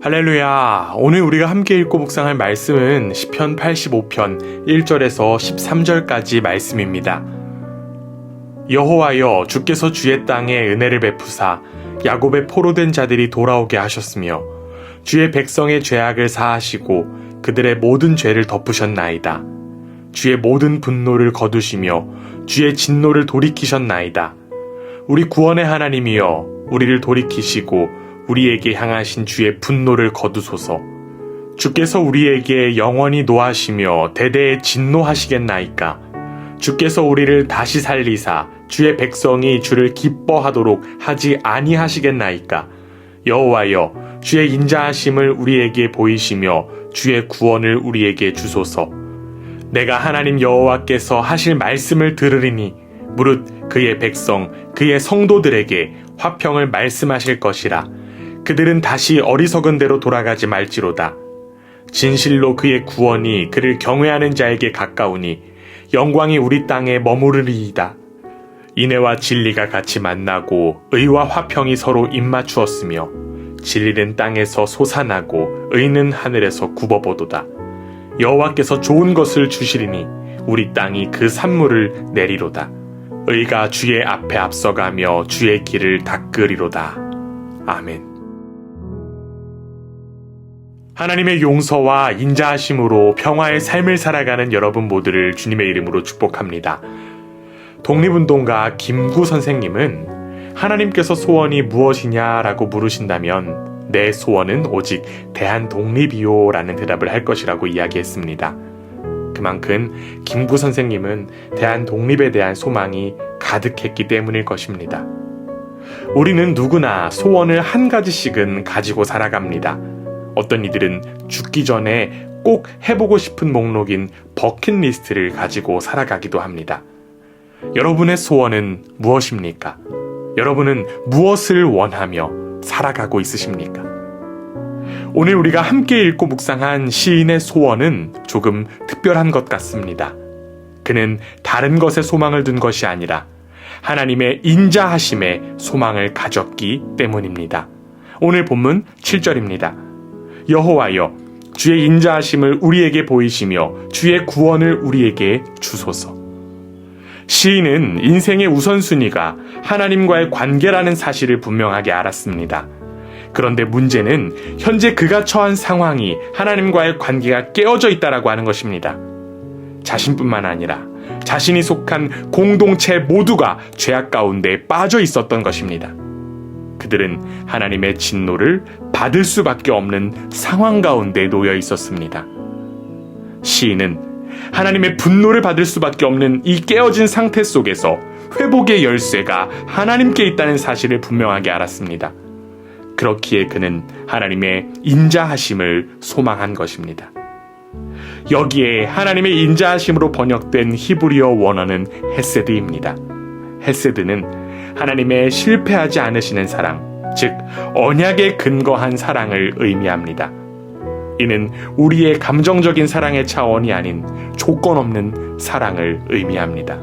할렐루야. 오늘 우리가 함께 읽고 묵상할 말씀은 시편 85편 1절에서 13절까지 말씀입니다. 여호와여, 주께서 주의 땅에 은혜를 베푸사 야곱의 포로된 자들이 돌아오게 하셨으며 주의 백성의 죄악을 사하시고 그들의 모든 죄를 덮으셨나이다. 주의 모든 분노를 거두시며 주의 진노를 돌이키셨나이다. 우리 구원의 하나님이여, 우리를 돌이키시고 우리에게 향하신 주의 분노를 거두소서. 주께서 우리에게 영원히 노하시며 대대에 진노하시겠나이까. 주께서 우리를 다시 살리사 주의 백성이 주를 기뻐하도록 하지 아니하시겠나이까. 여호와여, 주의 인자하심을 우리에게 보이시며 주의 구원을 우리에게 주소서. 내가 하나님 여호와께서 하실 말씀을 들으리니 무릇 그의 백성, 그의 성도들에게 화평을 말씀하실 것이라. 그들은 다시 어리석은 대로 돌아가지 말지로다. 진실로 그의 구원이 그를 경외하는 자에게 가까우니 영광이 우리 땅에 머무르리이다. 인애와 진리가 같이 만나고 의와 화평이 서로 입맞추었으며 진리는 땅에서 솟아나고 의는 하늘에서 굽어보도다. 여호와께서 좋은 것을 주시리니 우리 땅이 그 산물을 내리로다. 의가 주의 앞에 앞서가며 주의 길을 닦으리로다. 아멘. 하나님의 용서와 인자하심으로 평화의 삶을 살아가는 여러분 모두를 주님의 이름으로 축복합니다. 독립운동가 김구 선생님은 하나님께서 소원이 무엇이냐라고 물으신다면 내 소원은 오직 대한독립이요 라는 대답을 할 것이라고 이야기했습니다. 그만큼 김구 선생님은 대한독립에 대한 소망이 가득했기 때문일 것입니다. 우리는 누구나 소원을 한 가지씩은 가지고 살아갑니다. 어떤 이들은 죽기 전에 꼭 해보고 싶은 목록인 버킷리스트를 가지고 살아가기도 합니다. 여러분의 소원은 무엇입니까? 여러분은 무엇을 원하며 살아가고 있으십니까? 오늘 우리가 함께 읽고 묵상한 시인의 소원은 조금 특별한 것 같습니다. 그는 다른 것에 소망을 둔 것이 아니라 하나님의 인자하심에 소망을 가졌기 때문입니다. 오늘 본문 7절입니다. 여호와여, 주의 인자하심을 우리에게 보이시며 주의 구원을 우리에게 주소서. 시인은 인생의 우선순위가 하나님과의 관계라는 사실을 분명하게 알았습니다. 그런데 문제는 현재 그가 처한 상황이 하나님과의 관계가 깨어져 있다라고 하는 것입니다. 자신뿐만 아니라 자신이 속한 공동체 모두가 죄악 가운데 빠져 있었던 것입니다. 그들은 하나님의 진노를 받을 수밖에 없는 상황 가운데 놓여 있었습니다. 시인은 하나님의 분노를 받을 수밖에 없는 이 깨어진 상태 속에서 회복의 열쇠가 하나님께 있다는 사실을 분명하게 알았습니다. 그렇기에 그는 하나님의 인자하심을 소망한 것입니다. 여기에 하나님의 인자하심으로 번역된 히브리어 원어는 헤세드입니다. 헤세드는 하나님의 실패하지 않으시는 사랑, 즉 언약에 근거한 사랑을 의미합니다. 이는 우리의 감정적인 사랑의 차원이 아닌 조건 없는 사랑을 의미합니다.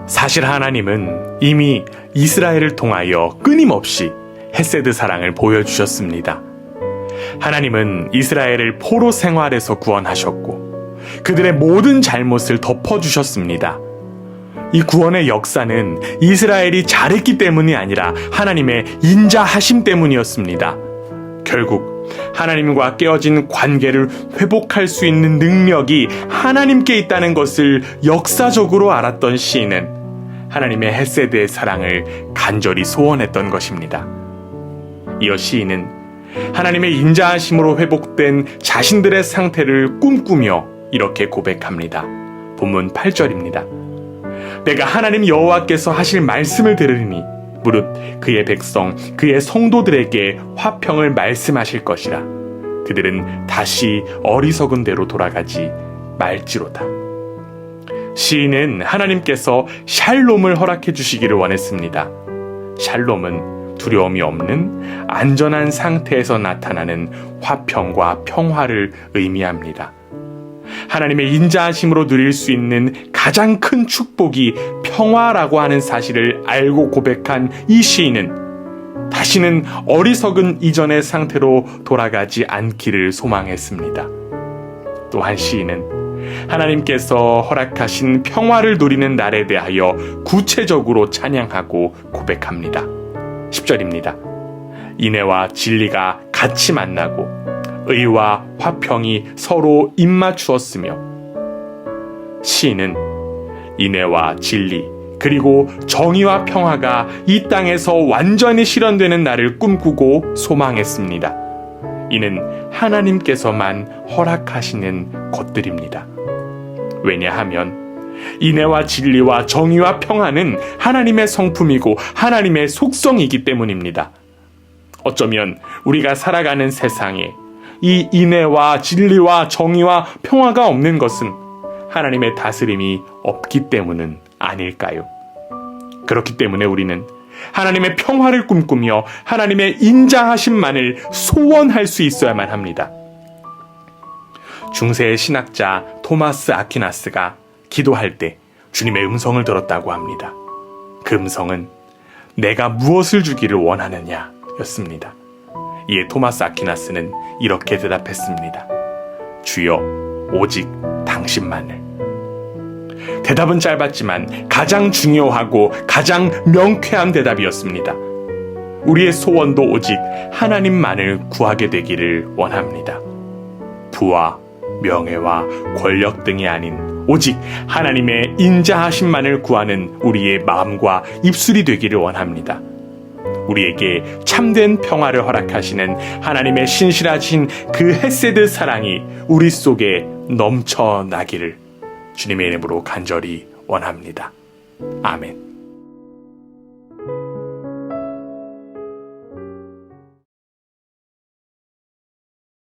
사실 하나님은 이미 이스라엘을 통하여 끊임없이 헤세드 사랑을 보여주셨습니다. 하나님은 이스라엘을 포로 생활에서 구원하셨고 그들의 모든 잘못을 덮어주셨습니다. 이 구원의 역사는 이스라엘이 잘했기 때문이 아니라 하나님의 인자하심 때문이었습니다. 결국 하나님과 깨어진 관계를 회복할 수 있는 능력이 하나님께 있다는 것을 역사적으로 알았던 시인은 하나님의 헤세드의 사랑을 간절히 소원했던 것입니다. 이어 시인은 하나님의 인자하심으로 회복된 자신들의 상태를 꿈꾸며 이렇게 고백합니다. 본문 8절입니다. 내가 하나님 여호와께서 하실 말씀을 들으리니 무릇 그의 백성, 그의 성도들에게 화평을 말씀하실 것이라. 그들은 다시 어리석은 대로 돌아가지 말지로다. 시인은 하나님께서 샬롬을 허락해 주시기를 원했습니다. 샬롬은 두려움이 없는 안전한 상태에서 나타나는 화평과 평화를 의미합니다. 하나님의 인자하심으로 누릴 수 있는 가장 큰 축복이 평화라고 하는 사실을 알고 고백한 이 시인은 다시는 어리석은 이전의 상태로 돌아가지 않기를 소망했습니다. 또한 시인은 하나님께서 허락하신 평화를 누리는 날에 대하여 구체적으로 찬양하고 고백합니다. 10절입니다. 인애와 진리가 같이 만나고 의와 화평이 서로 입맞추었으며. 시인은 인애와 진리 그리고 정의와 평화가 이 땅에서 완전히 실현되는 날을 꿈꾸고 소망했습니다. 이는 하나님께서만 허락하시는 것들입니다. 왜냐하면 인애와 진리와 정의와 평화는 하나님의 성품이고 하나님의 속성이기 때문입니다. 어쩌면 우리가 살아가는 세상에 이 인애와 진리와 정의와 평화가 없는 것은 하나님의 다스림이 없기 때문은 아닐까요? 그렇기 때문에 우리는 하나님의 평화를 꿈꾸며 하나님의 인자하심만을 소원할 수 있어야만 합니다. 중세의 신학자 토마스 아퀴나스가 기도할 때 주님의 음성을 들었다고 합니다. 그 음성은 내가 무엇을 주기를 원하느냐 였습니다. 이에 토마스 아퀴나스는 이렇게 대답했습니다. 주여, 오직 당신만을. 대답은 짧았지만 가장 중요하고 가장 명쾌한 대답이었습니다. 우리의 소원도 오직 하나님만을 구하게 되기를 원합니다. 부와 명예와 권력 등이 아닌 오직 하나님의 인자하심만을 구하는 우리의 마음과 입술이 되기를 원합니다. 우리에게 참된 평화를 허락하시는 하나님의 신실하신 그 헤세드 사랑이 우리 속에 넘쳐나기를 주님의 이름으로 간절히 원합니다. 아멘.